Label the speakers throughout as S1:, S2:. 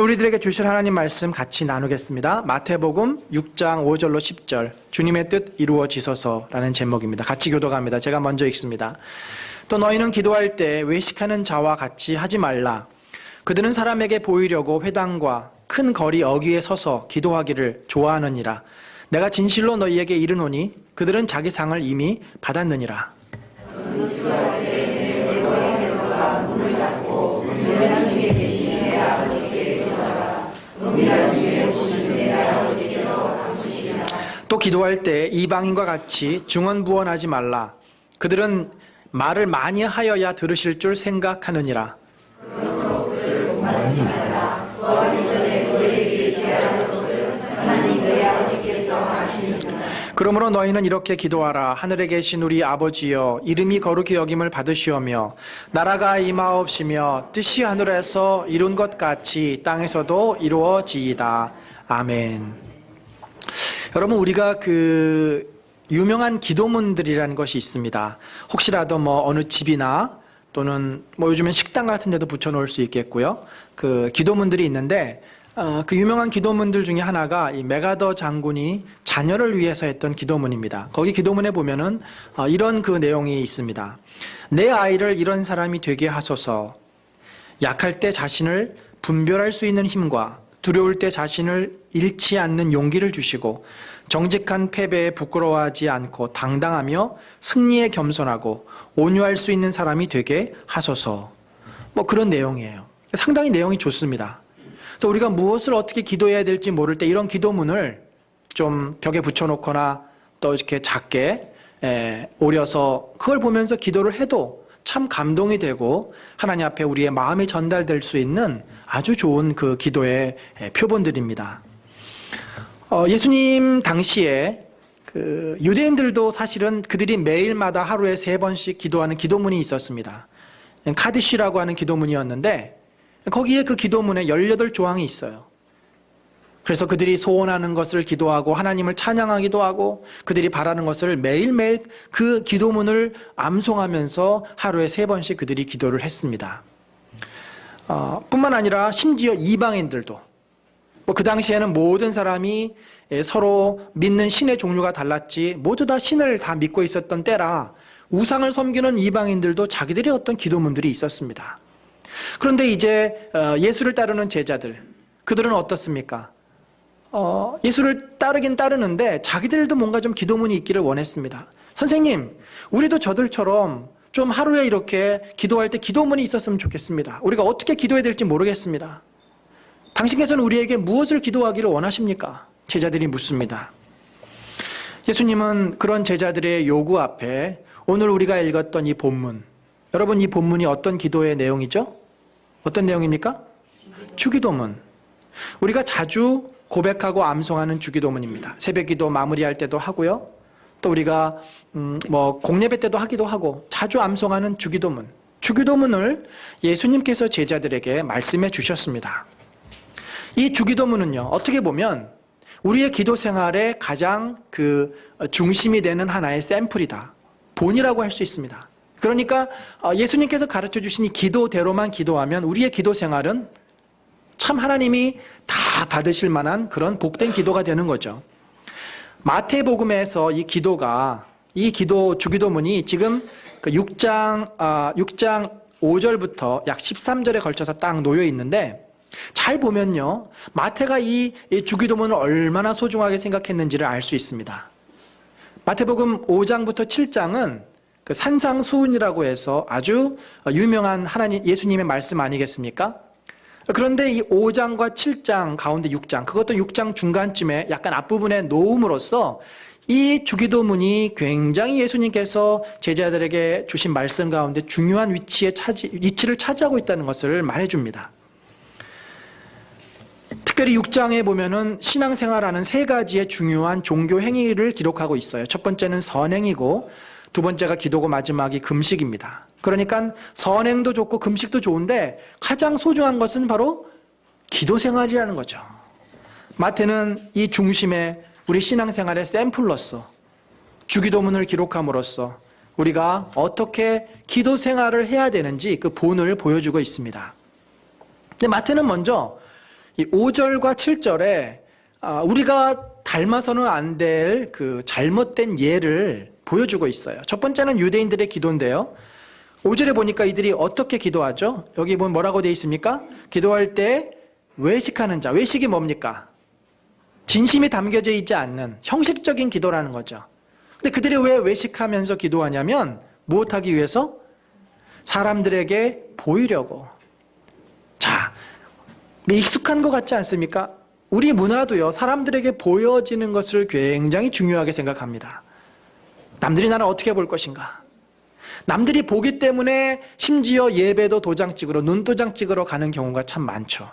S1: 우리들에게 주실 하나님 말씀 같이 나누겠습니다. 마태복음 6장 5절로 10절, 주님의 뜻 이루어지소서라는 제목입니다. 같이 교독합니다. 제가 먼저 읽습니다. 또 너희는 기도할 때 외식하는 자와 같이 하지 말라. 그들은 사람에게 보이려고 회당과 큰 거리 어귀에 서서 기도하기를 좋아하느니라. 내가 진실로 너희에게 이르노니 그들은 자기 상을 이미 받았느니라. 또 기도할 때 이방인과 같이 중언부언하지 말라. 그들은 말을 많이 하여야 들으실 줄 생각하느니라. 그러므로 너희는 이렇게 기도하라. 하늘에 계신 우리 아버지여, 이름이 거룩히 여김을 받으시오며 나라가 임하옵시며 뜻이 하늘에서 이룬 것 같이 땅에서도 이루어지이다. 아멘. 여러분, 우리가 유명한 기도문들이라는 것이 있습니다. 혹시라도 어느 집이나 또는 요즘엔 식당 같은 데도 붙여놓을 수 있겠고요. 그 기도문들이 있는데, 그 유명한 기도문들 중에 하나가 이 메가더 장군이 자녀를 위해서 했던 기도문입니다. 거기 기도문에 보면은 이런 그 내용이 있습니다. 내 아이를 이런 사람이 되게 하소서. 약할 때 자신을 분별할 수 있는 힘과 두려울 때 자신을 잃지 않는 용기를 주시고 정직한 패배에 부끄러워하지 않고 당당하며 승리에 겸손하고 온유할 수 있는 사람이 되게 하소서. 그런 내용이에요. 상당히 내용이 좋습니다. 그래서 우리가 무엇을 어떻게 기도해야 될지 모를 때 이런 기도문을 좀 벽에 붙여놓거나 또 이렇게 작게 오려서 그걸 보면서 기도를 해도 참 감동이 되고 하나님 앞에 우리의 마음이 전달될 수 있는 아주 좋은 그 기도의 표본들입니다. 예수님 당시에 그 유대인들도 사실은 그들이 매일마다 하루에 3번씩 기도하는 기도문이 있었습니다. 카디시라고 하는 기도문이었는데 거기에 그 기도문에 18조항이 있어요. 그래서 그들이 소원하는 것을 기도하고 하나님을 찬양하기도 하고 그들이 바라는 것을 매일매일 그 기도문을 암송하면서 하루에 3번씩 그들이 기도를 했습니다. 뿐만 아니라 심지어 이방인들도 그 당시에는 모든 사람이 서로 믿는 신의 종류가 달랐지 모두 다 신을 다 믿고 있었던 때라 우상을 섬기는 이방인들도 자기들의 어떤 기도문들이 있었습니다. 그런데 이제 예수를 따르는 제자들, 그들은 어떻습니까? 예수를 따르긴 따르는데 자기들도 뭔가 좀 기도문이 있기를 원했습니다. 선생님, 우리도 저들처럼 좀 하루에 이렇게 기도할 때 기도문이 있었으면 좋겠습니다. 우리가 어떻게 기도해야 될지 모르겠습니다. 당신께서는 우리에게 무엇을 기도하기를 원하십니까? 제자들이 묻습니다. 예수님은 그런 제자들의 요구 앞에 오늘 우리가 읽었던 이 본문, 여러분 이 본문이 어떤 기도의 내용이죠? 어떤 내용입니까? 주기도문. 우리가 자주 고백하고 암송하는 주기도문입니다. 새벽기도 마무리할 때도 하고요. 또 우리가 공예배 때도 하기도 하고 자주 암송하는 주기도문. 주기도문을 예수님께서 제자들에게 말씀해 주셨습니다. 이 주기도문은요, 어떻게 보면 우리의 기도 생활의 가장 중심이 되는 하나의 샘플이다. 본이라고 할 수 있습니다. 그러니까 예수님께서 가르쳐 주신 이 기도대로만 기도하면 우리의 기도 생활은 참 하나님이 다 받으실 만한 그런 복된 기도가 되는 거죠. 마태복음에서 이 기도 주기도문이 지금 6장 5절부터 약 13절에 걸쳐서 딱 놓여 있는데 잘 보면요, 마태가 이 주기도문을 얼마나 소중하게 생각했는지를 알 수 있습니다. 마태복음 5장부터 7장은 그 산상수훈이라고 해서 아주 유명한 예수님의 말씀 아니겠습니까? 그런데 이 5장과 7장 가운데 6장, 그것도 6장 중간쯤에 약간 앞부분에 놓음으로써 이 주기도문이 굉장히 예수님께서 제자들에게 주신 말씀 가운데 중요한 위치를 차지하고 있다는 것을 말해줍니다. 특별히 6장에 보면은 신앙생활하는 3가지의 중요한 종교 행위를 기록하고 있어요. 첫 번째는 선행이고, 두 번째가 기도고, 마지막이 금식입니다. 그러니까 선행도 좋고 금식도 좋은데 가장 소중한 것은 바로 기도 생활이라는 거죠. 마태는 이 중심에 우리 신앙생활의 샘플로서 주기도문을 기록함으로써 우리가 어떻게 기도 생활을 해야 되는지 그 본을 보여주고 있습니다. 근데 마태는 먼저 이 5절과 7절에 우리가 닮아서는 안 될 그 잘못된 예를 보여주고 있어요. 첫 번째는 유대인들의 기도인데요. 5절에 보니까 이들이 어떻게 기도하죠? 여기 보면 뭐라고 되어 있습니까? 기도할 때 외식하는 자. 외식이 뭡니까? 진심이 담겨져 있지 않는 형식적인 기도라는 거죠. 근데 그들이 왜 외식하면서 기도하냐면 무엇하기 위해서? 사람들에게 보이려고. 자, 익숙한 것 같지 않습니까? 우리 문화도요, 사람들에게 보여지는 것을 굉장히 중요하게 생각합니다. 남들이 나를 어떻게 볼 것인가? 남들이 보기 때문에 심지어 예배도 도장 찍으러, 눈도장 찍으러 가는 경우가 참 많죠.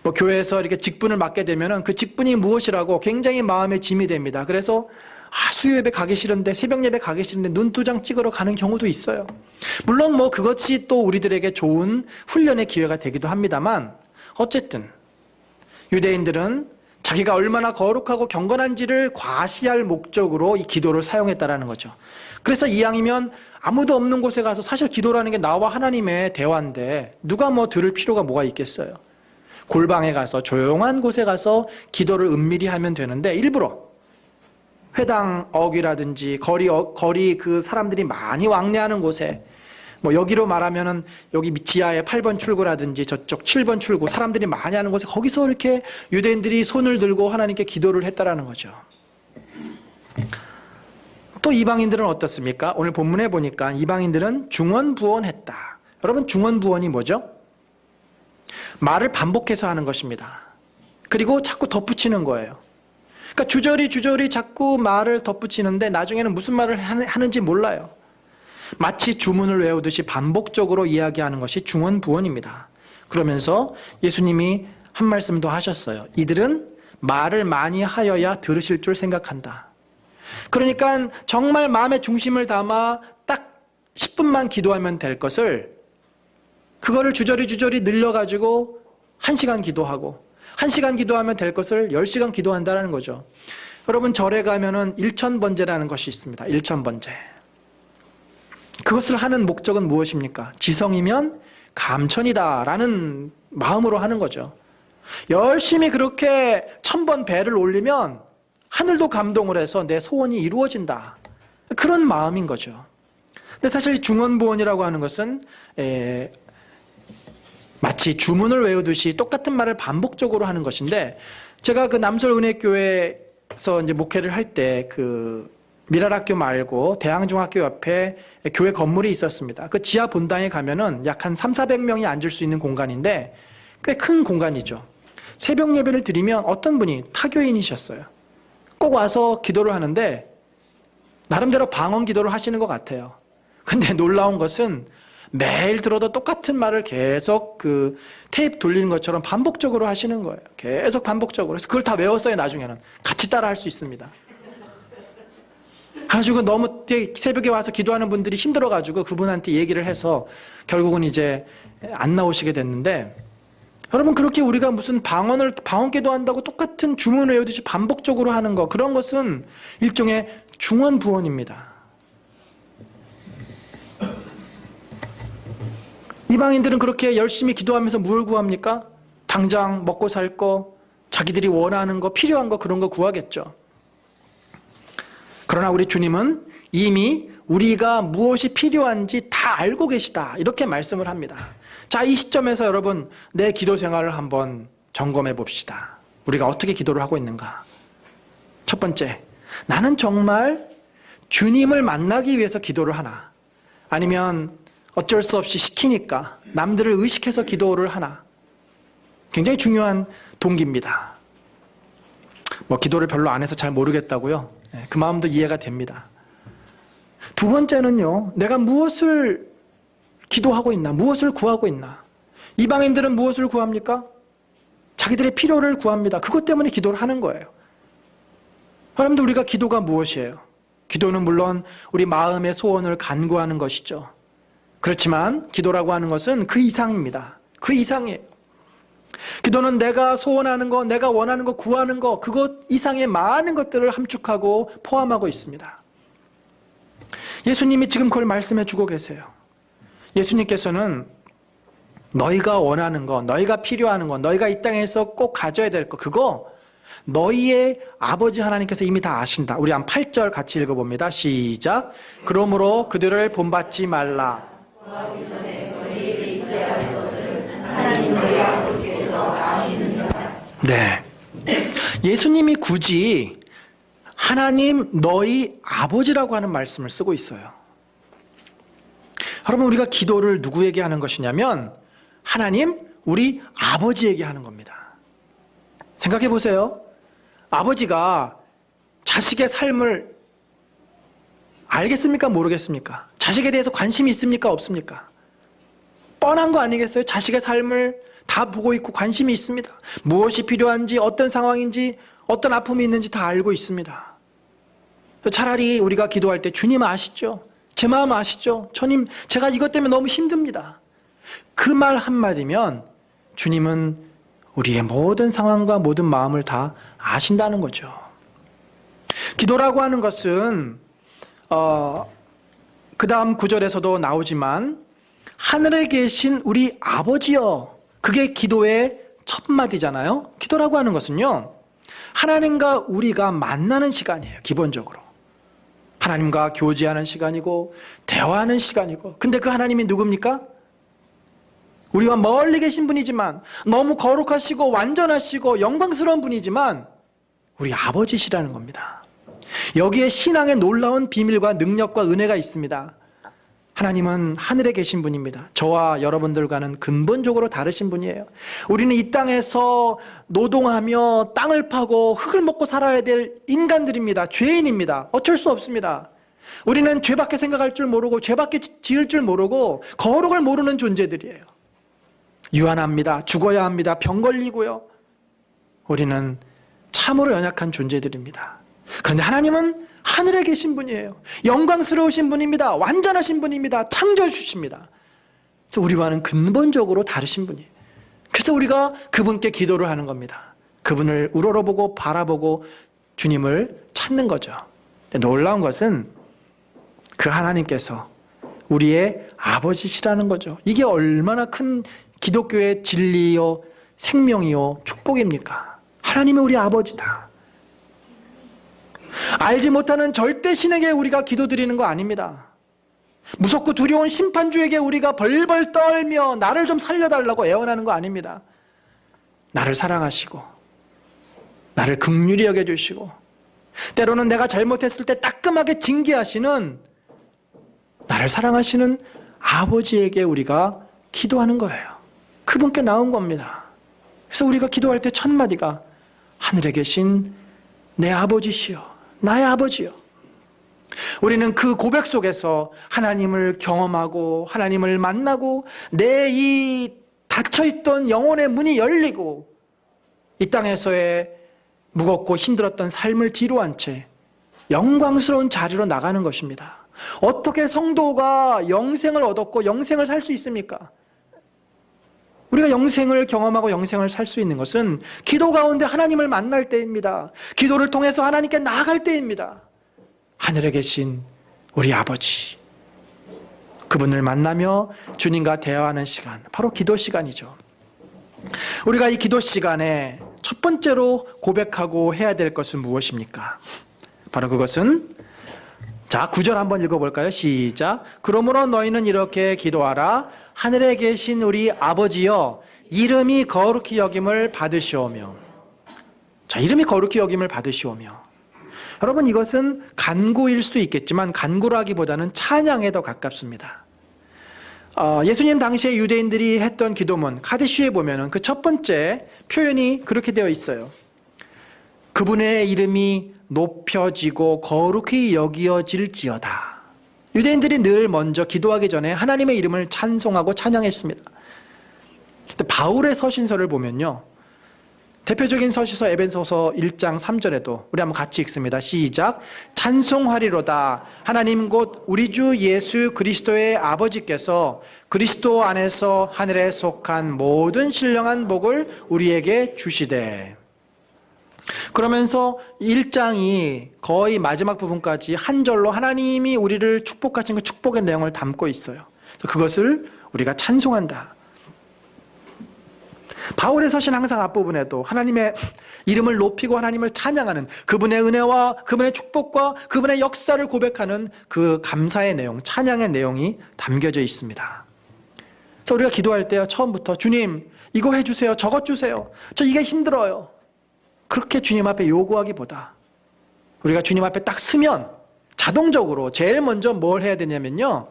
S1: 뭐 교회에서 이렇게 직분을 맡게 되면은 그 직분이 무엇이라고 굉장히 마음에 짐이 됩니다. 그래서 수요 예배 가기 싫은데, 새벽 예배 가기 싫은데 눈도장 찍으러 가는 경우도 있어요. 물론 뭐 그것이 또 우리들에게 좋은 훈련의 기회가 되기도 합니다만, 어쨌든 유대인들은 자기가 얼마나 거룩하고 경건한지를 과시할 목적으로 이 기도를 사용했다라는 거죠. 그래서 이왕이면 아무도 없는 곳에 가서, 사실 기도라는 게 나와 하나님의 대화인데 누가 뭐 들을 필요가 뭐가 있겠어요. 골방에 가서, 조용한 곳에 가서 기도를 은밀히 하면 되는데, 일부러 회당 어귀라든지 거리 그 사람들이 많이 왕래하는 곳에, 뭐 여기로 말하면은 여기 지하에 8번 출구라든지 저쪽 7번 출구, 사람들이 많이 하는 곳에, 거기서 이렇게 유대인들이 손을 들고 하나님께 기도를 했다라는 거죠. 또 이방인들은 어떻습니까? 오늘 본문에 보니까 이방인들은 중언부언했다. 여러분, 중언부언이 뭐죠? 말을 반복해서 하는 것입니다. 그리고 자꾸 덧붙이는 거예요. 그러니까 주저리 자꾸 말을 덧붙이는데 나중에는 무슨 말을 하는지 몰라요. 마치 주문을 외우듯이 반복적으로 이야기하는 것이 중언부언입니다. 그러면서 예수님이 한 말씀 더 하셨어요. 이들은 말을 많이 하여야 들으실 줄 생각한다. 그러니까 정말 마음의 중심을 담아 딱 10분만 기도하면 될 것을, 그거를 주저리 늘려가지고 1시간 기도하고, 1시간 기도하면 될 것을 10시간 기도한다는 거죠. 여러분, 절에 가면은 일천번제라는 것이 있습니다. 일천번제. 그것을 하는 목적은 무엇입니까? 지성이면 감천이다라는 마음으로 하는 거죠. 열심히 그렇게 1000번 배를 올리면 하늘도 감동을 해서 내 소원이 이루어진다. 그런 마음인 거죠. 근데 사실 중언부언이라고 하는 것은 마치 주문을 외우듯이 똑같은 말을 반복적으로 하는 것인데, 제가 그 남설은혜교회에서 이제 목회를 할 때 그 미랄학교 말고 대항중학교 옆에 교회 건물이 있었습니다. 그 지하 본당에 가면은 약 한 300~400명이 앉을 수 있는 공간인데 꽤 큰 공간이죠. 새벽 예배를 드리면 어떤 분이 타교인이셨어요. 꼭 와서 기도를 하는데 나름대로 방언 기도를 하시는 것 같아요. 근데 놀라운 것은 매일 들어도 똑같은 말을 계속 그 테이프 돌리는 것처럼 반복적으로 하시는 거예요. 계속 반복적으로. 그래서 그걸 다 외웠어요. 나중에는 같이 따라 할 수 있습니다. 그래가지고 너무 새벽에 와서 기도하는 분들이 힘들어가지고 그분한테 얘기를 해서 결국은 이제 안 나오시게 됐는데, 여러분, 그렇게 우리가 무슨 방언 기도한다고 똑같은 주문 외우듯이 반복적으로 하는 거, 그런 것은 일종의 중언부언입니다. 이방인들은 그렇게 열심히 기도하면서 뭘 구합니까? 당장 먹고 살 거, 자기들이 원하는 거, 필요한 거, 그런 거 구하겠죠. 그러나 우리 주님은 이미 우리가 무엇이 필요한지 다 알고 계시다, 이렇게 말씀을 합니다. 자, 이 시점에서 여러분, 내 기도 생활을 한번 점검해 봅시다. 우리가 어떻게 기도를 하고 있는가? 첫 번째, 나는 정말 주님을 만나기 위해서 기도를 하나? 아니면 어쩔 수 없이 시키니까 남들을 의식해서 기도를 하나? 굉장히 중요한 동기입니다. 뭐 기도를 별로 안 해서 잘 모르겠다고요? 그 마음도 이해가 됩니다. 두 번째는요, 내가 무엇을 기도하고 있나? 무엇을 구하고 있나? 이방인들은 무엇을 구합니까? 자기들의 필요를 구합니다. 그것 때문에 기도를 하는 거예요. 여러분들, 우리가 기도가 무엇이에요? 기도는 물론 우리 마음의 소원을 간구하는 것이죠. 그렇지만 기도라고 하는 것은 그 이상입니다. 그 이상이에요. 기도는 내가 소원하는 거, 내가 원하는 거, 구하는 거, 그것 이상의 많은 것들을 함축하고 포함하고 있습니다. 예수님이 지금 그걸 말씀해 주고 계세요. 예수님께서는 너희가 원하는 거, 너희가 필요한 거, 너희가 이 땅에서 꼭 가져야 될 거, 그거 너희의 아버지 하나님께서 이미 다 아신다. 우리 한 8절 같이 읽어봅니다. 시작. 그러므로 그들을 본받지 말라. 네. 예수님이 굳이 하나님 너희 아버지라고 하는 말씀을 쓰고 있어요. 여러분, 우리가 기도를 누구에게 하는 것이냐면 하나님 우리 아버지에게 하는 겁니다. 생각해 보세요. 아버지가 자식의 삶을 알겠습니까? 모르겠습니까? 자식에 대해서 관심이 있습니까? 없습니까? 뻔한 거 아니겠어요? 자식의 삶을 다 보고 있고 관심이 있습니다. 무엇이 필요한지, 어떤 상황인지, 어떤 아픔이 있는지 다 알고 있습니다. 차라리 우리가 기도할 때 주님 아시죠? 제 마음 아시죠? 주님, 제가 이것 때문에 너무 힘듭니다. 그 말 한마디면 주님은 우리의 모든 상황과 모든 마음을 다 아신다는 거죠. 기도라고 하는 것은 그 다음 구절에서도 나오지만 하늘에 계신 우리 아버지여, 그게 기도의 첫 마디잖아요. 기도라고 하는 것은요, 하나님과 우리가 만나는 시간이에요. 기본적으로 하나님과 교제하는 시간이고 대화하는 시간이고, 근데 그 하나님이 누굽니까? 우리와 멀리 계신 분이지만 너무 거룩하시고 완전하시고 영광스러운 분이지만 우리 아버지시라는 겁니다. 여기에 신앙의 놀라운 비밀과 능력과 은혜가 있습니다. 하나님은 하늘에 계신 분입니다. 저와 여러분들과는 근본적으로 다르신 분이에요. 우리는 이 땅에서 노동하며 땅을 파고 흙을 먹고 살아야 될 인간들입니다. 죄인입니다. 어쩔 수 없습니다. 우리는 죄밖에 생각할 줄 모르고 죄밖에 지을 줄 모르고 거룩을 모르는 존재들이에요. 유한합니다. 죽어야 합니다. 병 걸리고요. 우리는 참으로 연약한 존재들입니다. 그런데 하나님은 하늘에 계신 분이에요. 영광스러우신 분입니다. 완전하신 분입니다. 창조주십니다. 그래서 우리와는 근본적으로 다르신 분이에요. 그래서 우리가 그분께 기도를 하는 겁니다. 그분을 우러러보고 바라보고 주님을 찾는 거죠. 놀라운 것은 그 하나님께서 우리의 아버지시라는 거죠. 이게 얼마나 큰 기독교의 진리요, 생명이요, 축복입니까? 하나님이 우리 아버지다. 알지 못하는 절대 신에게 우리가 기도드리는 거 아닙니다. 무섭고 두려운 심판주에게 우리가 벌벌 떨며 나를 좀 살려달라고 애원하는 거 아닙니다. 나를 사랑하시고 나를 긍휼히 여겨주시고 때로는 내가 잘못했을 때 따끔하게 징계하시는 나를 사랑하시는 아버지에게 우리가 기도하는 거예요. 그분께 나온 겁니다. 그래서 우리가 기도할 때 첫 마디가 하늘에 계신 내 아버지시여, 나의 아버지여. 우리는 그 고백 속에서 하나님을 경험하고 하나님을 만나고 내 이 닫혀있던 영혼의 문이 열리고 이 땅에서의 무겁고 힘들었던 삶을 뒤로 한 채 영광스러운 자리로 나가는 것입니다. 어떻게 성도가 영생을 얻었고 영생을 살 수 있습니까? 우리가 영생을 경험하고 영생을 살 수 있는 것은 기도 가운데 하나님을 만날 때입니다. 기도를 통해서 하나님께 나아갈 때입니다. 하늘에 계신 우리 아버지, 그분을 만나며 주님과 대화하는 시간, 바로 기도 시간이죠. 우리가 이 기도 시간에 첫 번째로 고백하고 해야 될 것은 무엇입니까? 바로 그것은, 자, 9절 한번 읽어볼까요? 시작. 그러므로 너희는 이렇게 기도하라. 하늘에 계신 우리 아버지여, 이름이 거룩히 여김을 받으시오며. 자, 이름이 거룩히 여김을 받으시오며. 여러분, 이것은 간구일 수도 있겠지만 간구라기보다는 찬양에 더 가깝습니다. 예수님 당시에 유대인들이 했던 기도문 카데시에 보면은 그 첫 번째 표현이 그렇게 되어 있어요. 그분의 이름이 높여지고 거룩히 여기어질지어다. 유대인들이 늘 먼저 기도하기 전에 하나님의 이름을 찬송하고 찬양했습니다. 근데 바울의 서신서를 보면요, 대표적인 서신서 에베소서 1장 3절에도 우리 한번 같이 읽습니다. 시작. 찬송하리로다. 하나님 곧 우리 주 예수 그리스도의 아버지께서 그리스도 안에서 하늘에 속한 모든 신령한 복을 우리에게 주시되. 그러면서 1장이 거의 마지막 부분까지 한 절로 하나님이 우리를 축복하신 그 축복의 내용을 담고 있어요. 그것을 우리가 찬송한다. 바울의 서신 항상 앞부분에도 하나님의 이름을 높이고 하나님을 찬양하는 그분의 은혜와 그분의 축복과 그분의 역사를 고백하는 그 감사의 내용, 찬양의 내용이 담겨져 있습니다. 그래서 우리가 기도할 때요, 처음부터 주님 이거 해주세요, 저것 주세요, 저 이게 힘들어요, 그렇게 주님 앞에 요구하기보다 우리가 주님 앞에 딱 서면 자동적으로 제일 먼저 뭘 해야 되냐면요,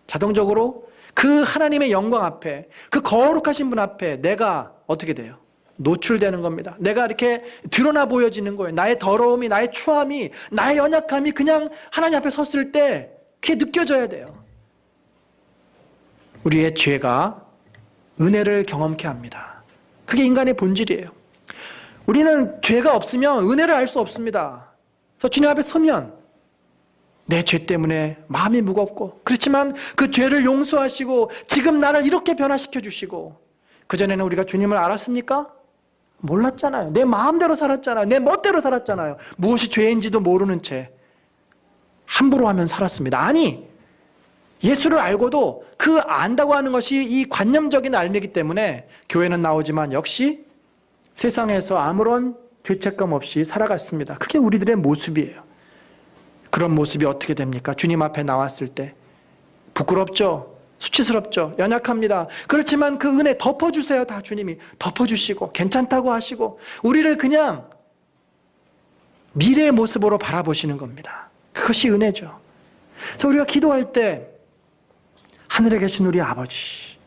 S1: 자동적으로 그 하나님의 영광 앞에, 그 거룩하신 분 앞에 내가 어떻게 돼요? 노출되는 겁니다. 내가 이렇게 드러나 보여지는 거예요. 나의 더러움이, 나의 추함이, 나의 연약함이 그냥 하나님 앞에 섰을 때 그게 느껴져야 돼요. 우리의 죄가 은혜를 경험케 합니다. 그게 인간의 본질이에요. 우리는 죄가 없으면 은혜를 알 수 없습니다. 그래서 주님 앞에 서면 내 죄 때문에 마음이 무겁고, 그렇지만 그 죄를 용서하시고 지금 나를 이렇게 변화시켜 주시고, 그전에는 우리가 주님을 알았습니까? 몰랐잖아요. 내 마음대로 살았잖아요. 내 멋대로 살았잖아요. 무엇이 죄인지도 모르는 채 함부로 하면 살았습니다. 아니, 예수를 알고도 그 안다고 하는 것이 이 관념적인 알미이기 때문에 교회는 나오지만 역시 세상에서 아무런 죄책감 없이 살아갔습니다. 그게 우리들의 모습이에요. 그런 모습이 어떻게 됩니까? 주님 앞에 나왔을 때 부끄럽죠? 수치스럽죠? 연약합니다. 그렇지만 그 은혜 덮어주세요. 다 주님이 덮어주시고 괜찮다고 하시고 우리를 그냥 미래의 모습으로 바라보시는 겁니다. 그것이 은혜죠. 그래서 우리가 기도할 때 하늘에 계신 우리 아버지,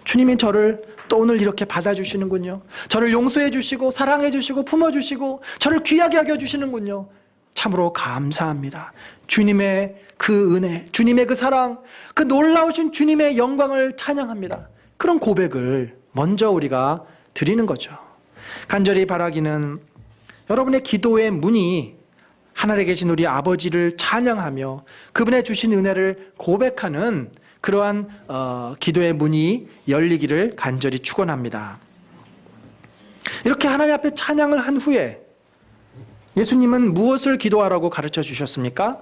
S1: 주님이 저를 또 오늘 이렇게 받아주시는군요. 저를 용서해 주시고 사랑해 주시고 품어주시고 저를 귀하게 여겨주시는군요. 참으로 감사합니다. 주님의 그 은혜, 주님의 그 사랑, 그 놀라우신 주님의 영광을 찬양합니다. 그런 고백을 먼저 우리가 드리는 거죠. 간절히 바라기는 여러분의 기도의 문이 하늘에 계신 우리 아버지를 찬양하며 그분의 주신 은혜를 고백하는 그러한 기도의 문이 열리기를 간절히 축원합니다. 이렇게 하나님 앞에 찬양을 한 후에 예수님은 무엇을 기도하라고 가르쳐 주셨습니까?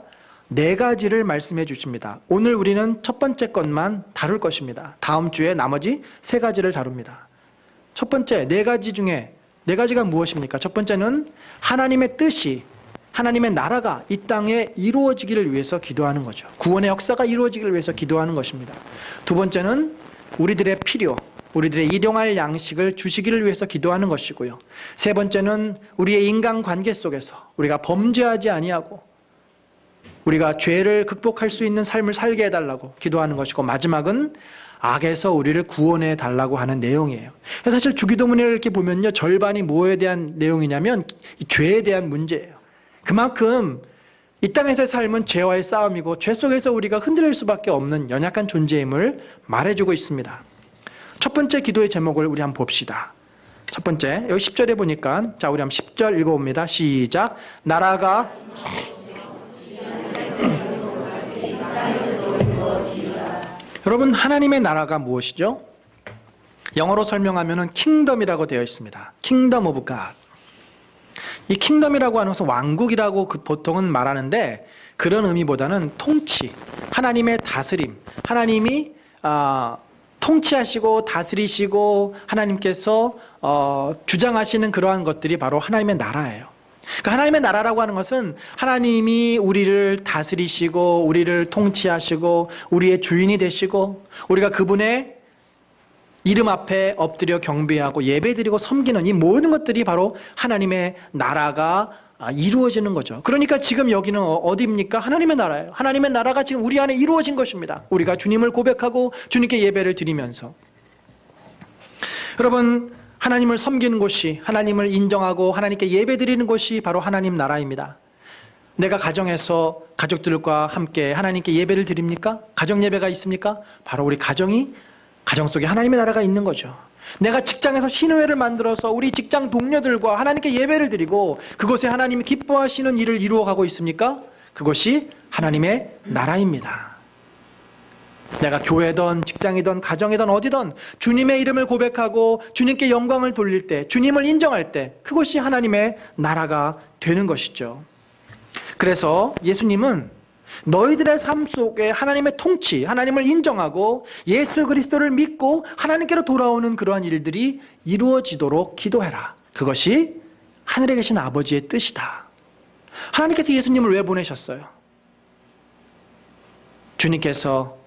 S1: 4가지를 말씀해 주십니다. 오늘 우리는 첫 번째 것만 다룰 것입니다. 다음 주에 나머지 3가지를 다룹니다. 첫 번째 4가지 중에 4가지가 무엇입니까? 첫 번째는 하나님의 뜻이, 하나님의 나라가 이 땅에 이루어지기를 위해서 기도하는 거죠. 구원의 역사가 이루어지기를 위해서 기도하는 것입니다. 두 번째는 우리들의 필요, 우리들의 일용할 양식을 주시기를 위해서 기도하는 것이고요. 세 번째는 우리의 인간관계 속에서 우리가 범죄하지 아니하고 우리가 죄를 극복할 수 있는 삶을 살게 해달라고 기도하는 것이고, 마지막은 악에서 우리를 구원해 달라고 하는 내용이에요. 사실 주기도문을 이렇게 보면요, 절반이 무엇에 대한 내용이냐면 죄에 대한 문제예요. 그만큼 이 땅에서의 삶은 죄와의 싸움이고 죄 속에서 우리가 흔들릴 수밖에 없는 연약한 존재임을 말해주고 있습니다. 첫 번째 기도의 제목을 우리 한번 봅시다. 첫 번째, 여기 10절에 보니까, 자, 우리 한번 10절 읽어봅니다. 시작. 나라가 여러분, 하나님의 나라가 무엇이죠? 영어로 설명하면 킹덤이라고 되어 있습니다. 킹덤 오브 갓. 이 킹덤이라고 하는 것은 왕국이라고 보통은 말하는데, 그런 의미보다는 통치, 하나님의 다스림, 하나님이 통치하시고 다스리시고 하나님께서 주장하시는 그러한 것들이 바로 하나님의 나라예요. 그러니까 하나님의 나라라고 하는 것은 하나님이 우리를 다스리시고 우리를 통치하시고 우리의 주인이 되시고 우리가 그분의 이름 앞에 엎드려 경배하고 예배드리고 섬기는 이 모든 것들이 바로 하나님의 나라가 이루어지는 거죠. 그러니까 지금 여기는 어디입니까? 하나님의 나라예요. 하나님의 나라가 지금 우리 안에 이루어진 것입니다. 우리가 주님을 고백하고 주님께 예배를 드리면서. 여러분, 하나님을 섬기는 곳이, 하나님을 인정하고 하나님께 예배드리는 곳이 바로 하나님 나라입니다. 내가 가정에서 가족들과 함께 하나님께 예배를 드립니까? 가정 예배가 있습니까? 바로 우리 가정 속에 하나님의 나라가 있는 거죠. 내가 직장에서 신우회를 만들어서 우리 직장 동료들과 하나님께 예배를 드리고 그곳에 하나님이 기뻐하시는 일을 이루어가고 있습니까? 그것이 하나님의 나라입니다. 내가 교회든 직장이든 가정이든 어디든 주님의 이름을 고백하고 주님께 영광을 돌릴 때, 주님을 인정할 때 그것이 하나님의 나라가 되는 것이죠. 그래서 예수님은 너희들의 삶 속에 하나님의 통치, 하나님을 인정하고 예수 그리스도를 믿고 하나님께로 돌아오는 그러한 일들이 이루어지도록 기도해라. 그것이 하늘에 계신 아버지의 뜻이다. 하나님께서 예수님을 왜 보내셨어요? 주님께서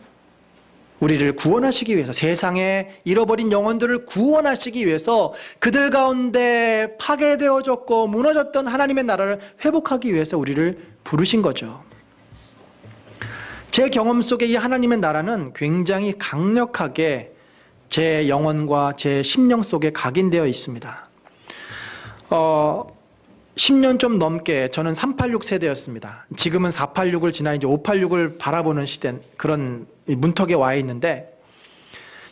S1: 우리를 구원하시기 위해서, 세상에 잃어버린 영혼들을 구원하시기 위해서, 그들 가운데 파괴되어졌고 무너졌던 하나님의 나라를 회복하기 위해서 우리를 부르신 거죠. 제 경험 속에 이 하나님의 나라는 굉장히 강력하게 제 영혼과 제 심령 속에 각인되어 있습니다. 10년 좀 넘게 저는 386 세대였습니다. 지금은 486을 지나 이제 586을 바라보는 시대, 그런 문턱에 와 있는데,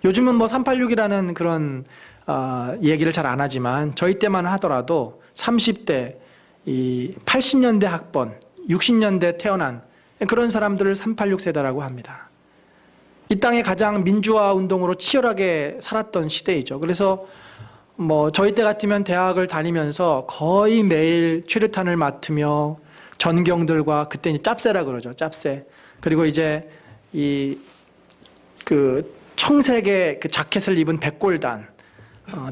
S1: 요즘은 뭐 386이라는 그런 얘기를 잘 안 하지만 저희 때만 하더라도 30대, 이 80년대 학번, 60년대 태어난 그런 사람들을 386 세대라고 합니다. 이 땅에 가장 민주화 운동으로 치열하게 살았던 시대이죠. 그래서 뭐 저희 때 같으면 대학을 다니면서 거의 매일 최루탄을 맡으며 전경들과, 그때 이제 짭새라 그러죠. 짭새. 그리고 이제 이 그 청색의 그 자켓을 입은 백골단,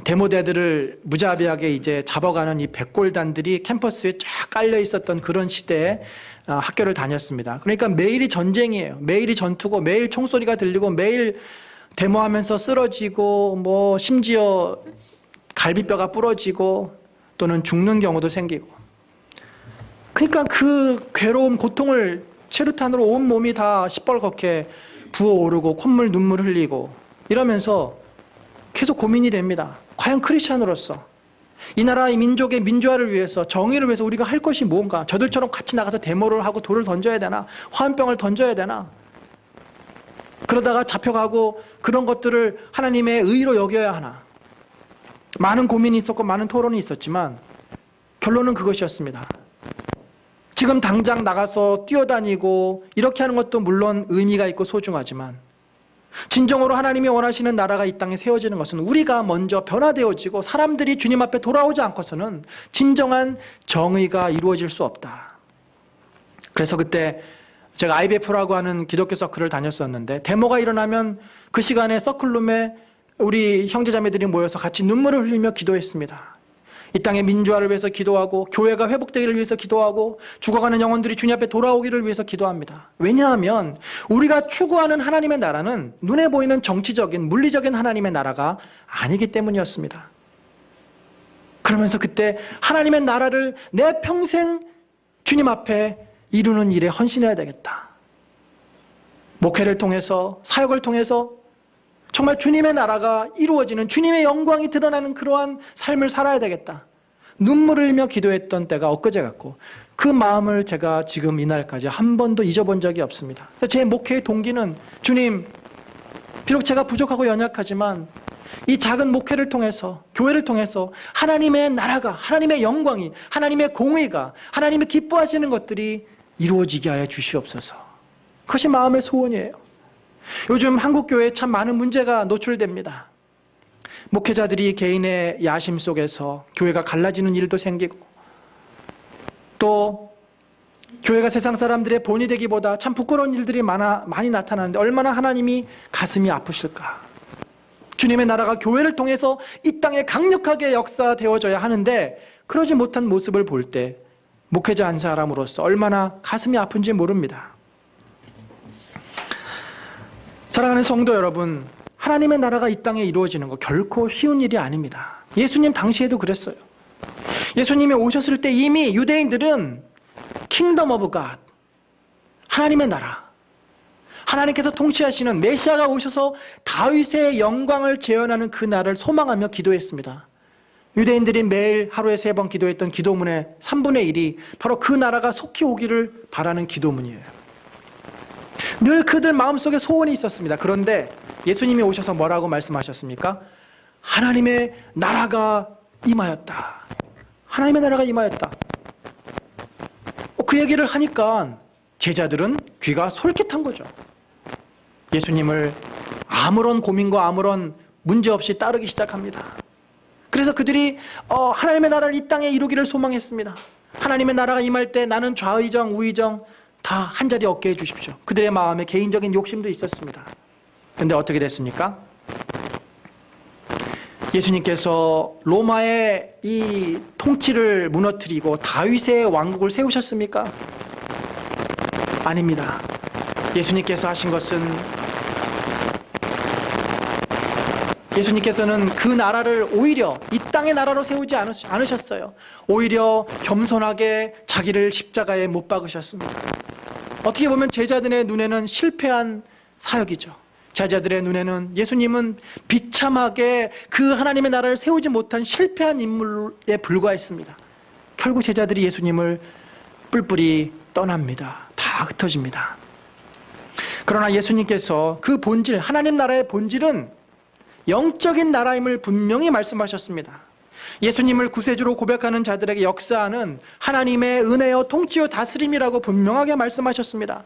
S1: 데모대들을 무자비하게 이제 잡아가는 이 백골단들이 캠퍼스에 쫙 깔려 있었던 그런 시대에 학교를 다녔습니다. 그러니까 매일이 전쟁이에요. 매일이 전투고, 매일 총소리가 들리고, 매일 데모하면서 쓰러지고, 뭐 심지어 갈비뼈가 부러지고 또는 죽는 경우도 생기고. 그러니까 그 괴로움, 고통을 최루탄으로 온 몸이 다 시뻘겋게 부어오르고 콧물, 눈물 흘리고 이러면서 계속 고민이 됩니다. 과연 크리스찬으로서 이 나라, 이 민족의 민주화를 위해서, 정의를 위해서 우리가 할 것이 뭔가? 저들처럼 같이 나가서 데모를 하고 돌을 던져야 되나? 화염병을 던져야 되나? 그러다가 잡혀가고 그런 것들을 하나님의 의로 여겨야 하나? 많은 고민이 있었고 많은 토론이 있었지만 결론은 그것이었습니다. 지금 당장 나가서 뛰어다니고 이렇게 하는 것도 물론 의미가 있고 소중하지만, 진정으로 하나님이 원하시는 나라가 이 땅에 세워지는 것은 우리가 먼저 변화되어지고 사람들이 주님 앞에 돌아오지 않고서는 진정한 정의가 이루어질 수 없다. 그래서 그때 제가 IBF라고 하는 기독교 서클을 다녔었는데, 데모가 일어나면 그 시간에 서클룸에 우리 형제자매들이 모여서 같이 눈물을 흘리며 기도했습니다. 이 땅의 민주화를 위해서 기도하고, 교회가 회복되기를 위해서 기도하고, 죽어가는 영혼들이 주님 앞에 돌아오기를 위해서 기도합니다. 왜냐하면 우리가 추구하는 하나님의 나라는 눈에 보이는 정치적인, 물리적인 하나님의 나라가 아니기 때문이었습니다. 그러면서 그때 하나님의 나라를 내 평생 주님 앞에 이루는 일에 헌신해야 되겠다. 목회를 통해서, 사역을 통해서 정말 주님의 나라가 이루어지는, 주님의 영광이 드러나는 그러한 삶을 살아야 되겠다. 눈물을 흘리며 기도했던 때가 엊그제 같고, 그 마음을 제가 지금 이날까지 한 번도 잊어본 적이 없습니다. 제 목회의 동기는, 주님, 비록 제가 부족하고 연약하지만 이 작은 목회를 통해서, 교회를 통해서 하나님의 나라가, 하나님의 영광이, 하나님의 공의가, 하나님이 기뻐하시는 것들이 이루어지게 하여 주시옵소서. 그것이 마음의 소원이에요. 요즘 한국교회에 참 많은 문제가 노출됩니다. 목회자들이 개인의 야심 속에서 교회가 갈라지는 일도 생기고, 또 교회가 세상 사람들의 본이 되기보다 참 부끄러운 일들이 많이 나타나는데, 얼마나 하나님이 가슴이 아프실까. 주님의 나라가 교회를 통해서 이 땅에 강력하게 역사되어져야 하는데, 그러지 못한 모습을 볼 때 목회자 한 사람으로서 얼마나 가슴이 아픈지 모릅니다. 사랑하는 성도 여러분, 하나님의 나라가 이 땅에 이루어지는 거 결코 쉬운 일이 아닙니다. 예수님 당시에도 그랬어요. 예수님이 오셨을 때 이미 유대인들은 킹덤 오브 갓, 하나님의 나라, 하나님께서 통치하시는 메시아가 오셔서 다윗의 영광을 재현하는 그 날을 소망하며 기도했습니다. 유대인들이 매일 하루에 3번 기도했던 기도문의 3분의 1이 바로 그 나라가 속히 오기를 바라는 기도문이에요. 늘 그들 마음속에 소원이 있었습니다. 그런데 예수님이 오셔서 뭐라고 말씀하셨습니까? 하나님의 나라가 임하였다. 하나님의 나라가 임하였다. 그 얘기를 하니까 제자들은 귀가 솔깃한 거죠. 예수님을 아무런 고민과 아무런 문제 없이 따르기 시작합니다. 그래서 그들이 하나님의 나라를 이 땅에 이루기를 소망했습니다. 하나님의 나라가 임할 때 나는 좌의정, 우의정 다 한자리 얻게 해주십시오. 그들의 마음에 개인적인 욕심도 있었습니다. 근데 어떻게 됐습니까? 예수님께서 로마의 이 통치를 무너뜨리고 다윗의 왕국을 세우셨습니까? 아닙니다. 예수님께서 하신 것은, 예수님께서는 그 나라를 오히려 이 땅의 나라로 세우지 않으셨어요. 오히려 겸손하게 자기를 십자가에 못 박으셨습니다. 어떻게 보면 제자들의 눈에는 실패한 사역이죠. 제자들의 눈에는 예수님은 비참하게 그 하나님의 나라를 세우지 못한 실패한 인물에 불과했습니다. 결국 제자들이 예수님을 뿔뿔이 떠납니다. 다 흩어집니다. 그러나 예수님께서 그 본질, 하나님 나라의 본질은 영적인 나라임을 분명히 말씀하셨습니다. 예수님을 구세주로 고백하는 자들에게 역사하는 하나님의 은혜요 통치요 다스림이라고 분명하게 말씀하셨습니다.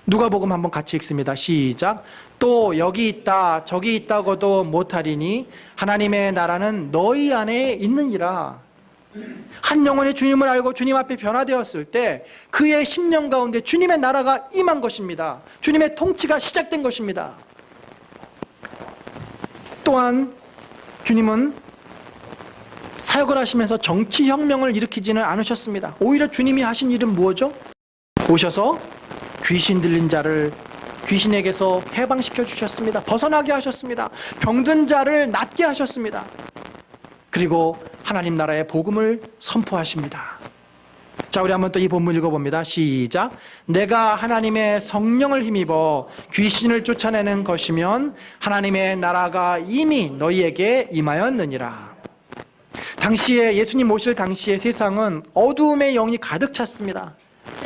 S1: 누가복음 한번 같이 읽습니다. 시작. 또 여기 있다 저기 있다고도 못하리니 하나님의 나라는 너희 안에 있느니라. 한 영혼이 주님을 알고 주님 앞에 변화되었을 때 그의 심령 가운데 주님의 나라가 임한 것입니다. 주님의 통치가 시작된 것입니다. 또한 주님은 사역을 하시면서 정치혁명을 일으키지는 않으셨습니다. 오히려 주님이 하신 일은 무엇이죠? 오셔서 귀신 들린 자를 귀신에게서 해방시켜 주셨습니다. 벗어나게 하셨습니다. 병든 자를 낫게 하셨습니다. 그리고 하나님 나라의 복음을 선포하십니다. 자, 우리 한번 또 이 본문 읽어봅니다. 시작. 내가 하나님의 성령을 힘입어 귀신을 쫓아내는 것이면 하나님의 나라가 이미 너희에게 임하였느니라. 당시에 예수님 오실 당시에 세상은 어두움의 영이 가득 찼습니다.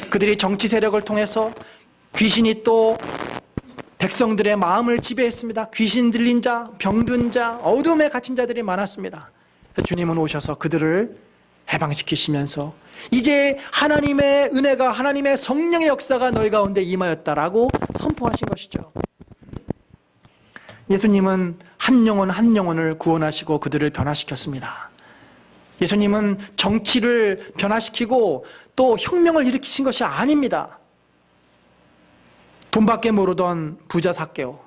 S1: 그들이 정치 세력을 통해서 귀신이 또 백성들의 마음을 지배했습니다. 귀신 들린 자, 병든 자, 어둠에 갇힌 자들이 많았습니다. 주님은 오셔서 그들을 해방시키시면서 이제 하나님의 은혜가, 하나님의 성령의 역사가 너희 가운데 임하였다라고 선포하신 것이죠. 예수님은 한 영혼 한 영혼을 구원하시고 그들을 변화시켰습니다. 예수님은 정치를 변화시키고 또 혁명을 일으키신 것이 아닙니다. 돈밖에 모르던 부자 삭개오,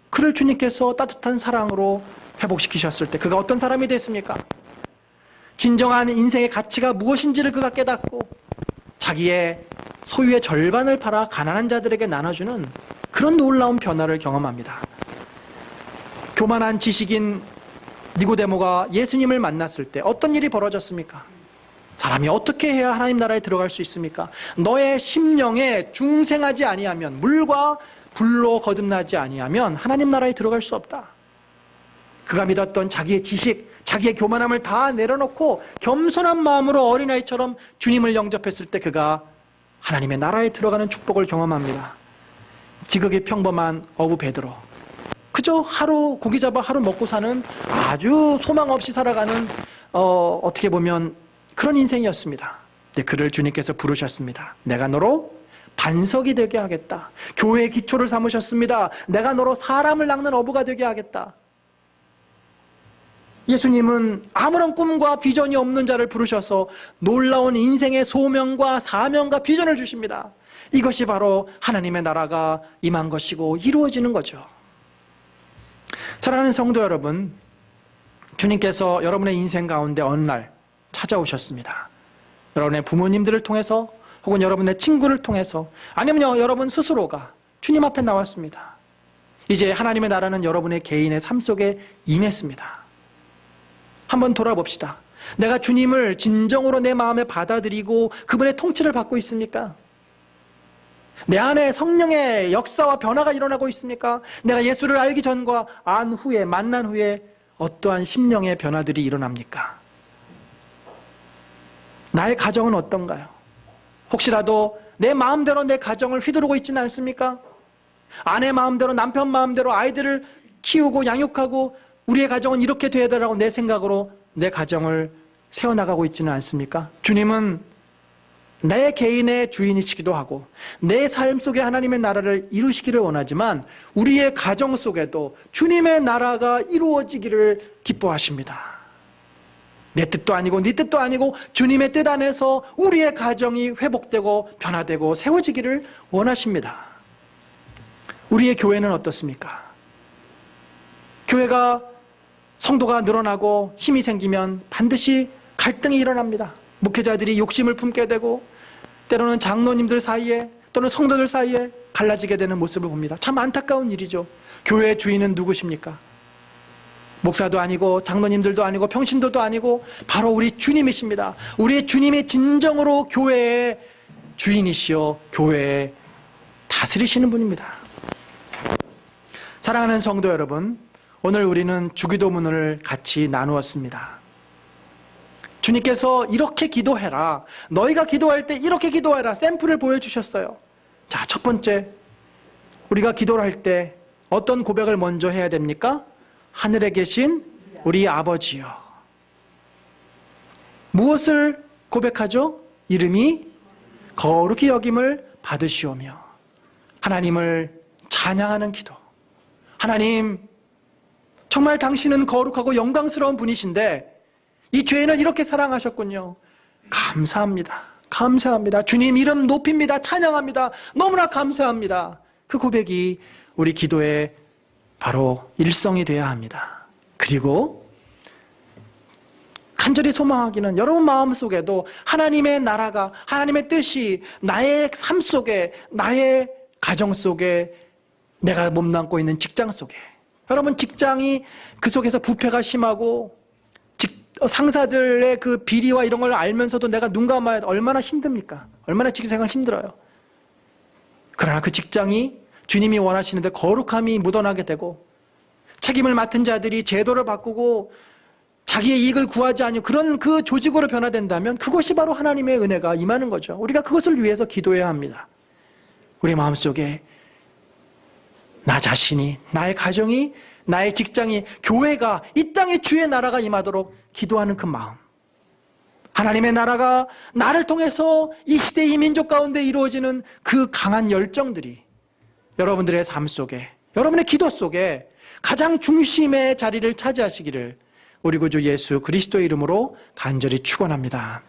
S1: 그를 주님께서 따뜻한 사랑으로 회복시키셨을 때 그가 어떤 사람이 됐습니까? 진정한 인생의 가치가 무엇인지를 그가 깨닫고 자기의 소유의 절반을 팔아 가난한 자들에게 나눠주는 그런 놀라운 변화를 경험합니다. 교만한 지식인 니고데모가 예수님을 만났을 때 어떤 일이 벌어졌습니까? 사람이 어떻게 해야 하나님 나라에 들어갈 수 있습니까? 너의 심령에 중생하지 아니하면, 물과 불로 거듭나지 아니하면 하나님 나라에 들어갈 수 없다. 그가 믿었던 자기의 지식, 자기의 교만함을 다 내려놓고 겸손한 마음으로 어린아이처럼 주님을 영접했을 때 그가 하나님의 나라에 들어가는 축복을 경험합니다. 지극히 평범한 어부 베드로, 그저 하루 고기 잡아 하루 먹고 사는 아주 소망 없이 살아가는 어떻게 보면 그런 인생이었습니다. 근데 그를 주님께서 부르셨습니다. 내가 너로 반석이 되게 하겠다. 교회의 기초를 삼으셨습니다. 내가 너로 사람을 낚는 어부가 되게 하겠다. 예수님은 아무런 꿈과 비전이 없는 자를 부르셔서 놀라운 인생의 소명과 사명과 비전을 주십니다. 이것이 바로 하나님의 나라가 임한 것이고 이루어지는 거죠. 사랑하는 성도 여러분, 주님께서 여러분의 인생 가운데 어느 날 찾아오셨습니다. 여러분의 부모님들을 통해서 혹은 여러분의 친구를 통해서 아니면 여러분 스스로가 주님 앞에 나왔습니다. 이제 하나님의 나라는 여러분의 개인의 삶 속에 임했습니다. 한번 돌아봅시다. 내가 주님을 진정으로 내 마음에 받아들이고 그분의 통치를 받고 있습니까? 내 안에 성령의 역사와 변화가 일어나고 있습니까? 내가 예수를 알기 전과 안 후에, 만난 후에 어떠한 심령의 변화들이 일어납니까? 나의 가정은 어떤가요? 혹시라도 내 마음대로 내 가정을 휘두르고 있지는 않습니까? 아내 마음대로, 남편 마음대로 아이들을 키우고 양육하고 우리의 가정은 이렇게 돼야 되라고 내 생각으로 내 가정을 세워나가고 있지는 않습니까? 주님은 내 개인의 주인이시기도 하고 내 삶 속에 하나님의 나라를 이루시기를 원하지만 우리의 가정 속에도 주님의 나라가 이루어지기를 기뻐하십니다. 내 뜻도 아니고 네 뜻도 아니고 주님의 뜻 안에서 우리의 가정이 회복되고 변화되고 세워지기를 원하십니다. 우리의 교회는 어떻습니까? 교회가 성도가 늘어나고 힘이 생기면 반드시 갈등이 일어납니다. 목회자들이 욕심을 품게 되고 때로는 장로님들 사이에 또는 성도들 사이에 갈라지게 되는 모습을 봅니다. 참 안타까운 일이죠. 교회의 주인은 누구십니까? 목사도 아니고 장로님들도 아니고 평신도도 아니고 바로 우리 주님이십니다. 우리의 주님이 진정으로 교회의 주인이시여 교회에 다스리시는 분입니다. 사랑하는 성도 여러분, 오늘 우리는 주기도문을 같이 나누었습니다. 주님께서 이렇게 기도해라, 너희가 기도할 때 이렇게 기도해라, 샘플을 보여주셨어요. 자, 첫 번째, 우리가 기도를 할 때 어떤 고백을 먼저 해야 됩니까? 하늘에 계신 우리 아버지여. 무엇을 고백하죠? 이름이 거룩히 여김을 받으시오며. 하나님을 찬양하는 기도. 하나님, 정말 당신은 거룩하고 영광스러운 분이신데 이 죄인을 이렇게 사랑하셨군요. 감사합니다. 감사합니다. 주님 이름 높입니다. 찬양합니다. 너무나 감사합니다. 그 고백이 우리 기도의 바로 일성이 되어야 합니다. 그리고 간절히 소망하기는 여러분 마음속에도 하나님의 나라가, 하나님의 뜻이 나의 삶 속에, 나의 가정 속에, 내가 몸담고 있는 직장 속에, 여러분 직장이 그 속에서 부패가 심하고 상사들의 그 비리와 이런 걸 알면서도 내가 눈 감아야 얼마나 힘듭니까? 얼마나 직장생활 힘들어요. 그러나 그 직장이 주님이 원하시는데 거룩함이 묻어나게 되고 책임을 맡은 자들이 제도를 바꾸고 자기의 이익을 구하지 않는 그런 그 조직으로 변화된다면 그것이 바로 하나님의 은혜가 임하는 거죠. 우리가 그것을 위해서 기도해야 합니다. 우리 마음속에 나 자신이, 나의 가정이, 나의 직장이, 교회가, 이 땅에 주의 나라가 임하도록 기도하는 그 마음. 하나님의 나라가 나를 통해서 이 시대 이 민족 가운데 이루어지는 그 강한 열정들이 여러분들의 삶 속에, 여러분의 기도 속에 가장 중심의 자리를 차지하시기를 우리 구주 예수 그리스도의 이름으로 간절히 축원합니다.